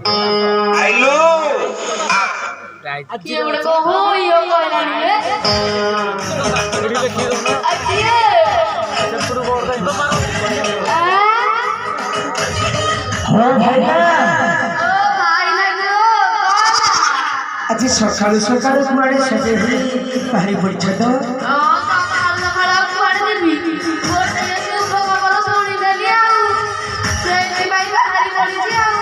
आइलो ये बड़े को हो यो कोई नहीं है अच्छे हो भाई ना ओ भाई लगो आज सकाळू सकाळू कुआडे सजे हुई बाहरी पड़छ तो ओ सकाळ सकाळ कुआडे देबी गोटे शुभ खबर सुनी देली आउ सेठी भाई बाहरी पड़ी आउ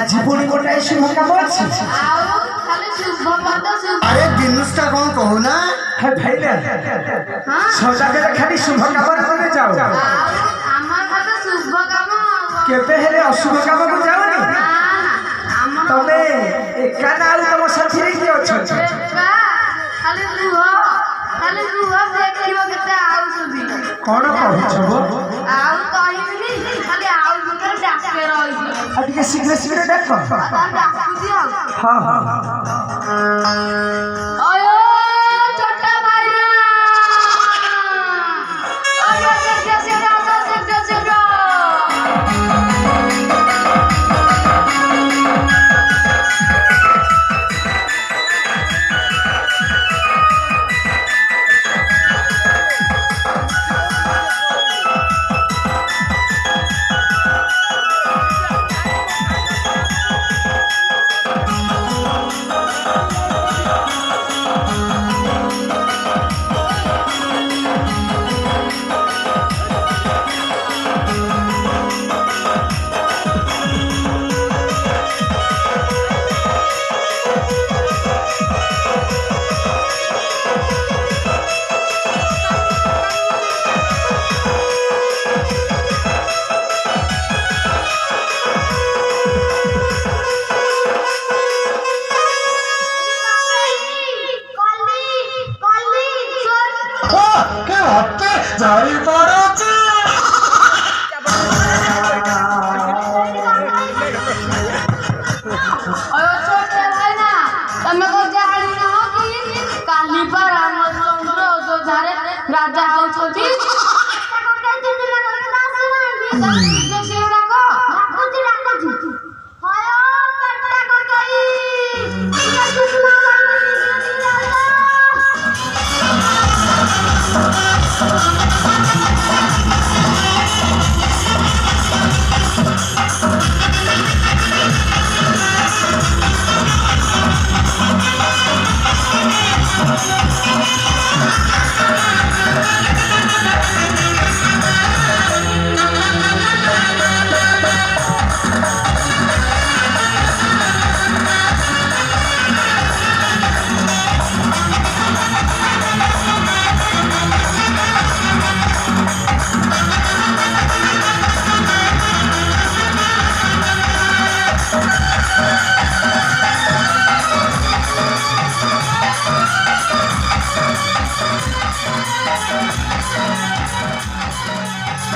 आज पुणी गोटाए शुभ काम अछि आउ खाली शुभ पद शुभ अरे बिनुष्टा कौन कहू ना है भाई ना हां सौदागर खाली शुभ काम करे जाओ आमा खाली शुभ काम केबे हेले अशुभ काम को जाओनी ना आमा तमे एका नाल तम साथी रे की अछ खाली रुह देखियो केते आउ सुबी कोन कहछ गो आउ कहिबिनी खाली आउ गुटर डाके रही आ ଟିକେ शीघ्र शीघ्र डाक डाकू दियो हां हां ओयो छोटा भाई ओयो से जाई पड़ोचे ओयो छोटे भाई ना तमे को जानी न हो कि काली पर रामचंद्र जो धारे राजा हो छोटी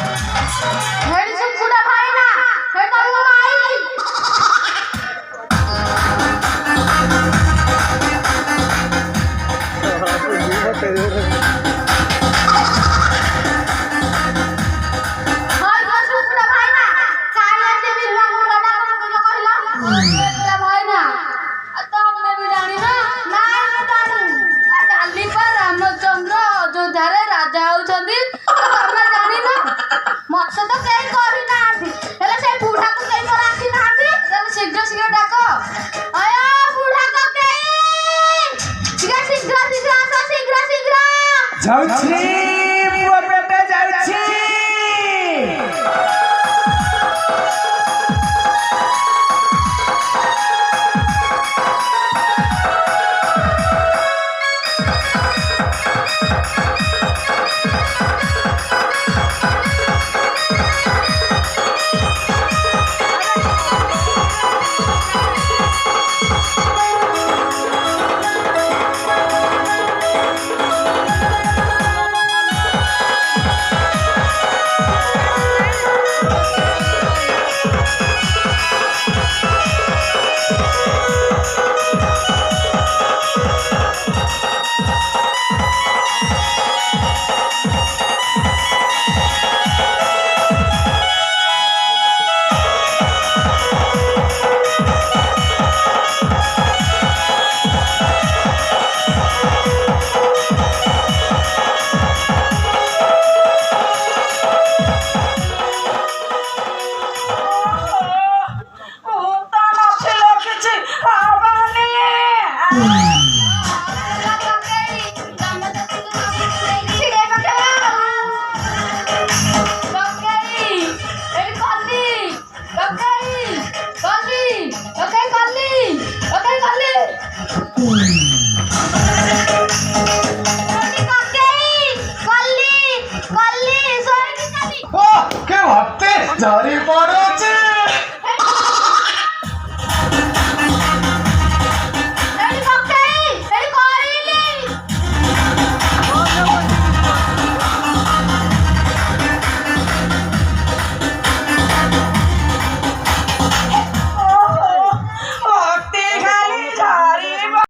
हेड से खुदा भाई ना हे तो आई हाय बस खुदा भाई ना काया देवी लंगड़ा डाको को जो कहला खुदा भाई ना तो हमने भी जानी ना नहीं जानी काली पर रामचंद्र अयोध्या राजा होछंदी तमे जानी ना मत तो कहीं करी ना आथी हेले से बूढ़ा को कहीं पर आथी ना आथी तब शीघ्र शीघ्र डाको आया बूढ़ा को कहीं शीघ्र जाउछि मुआ बेटा जाउछि ହୁଁ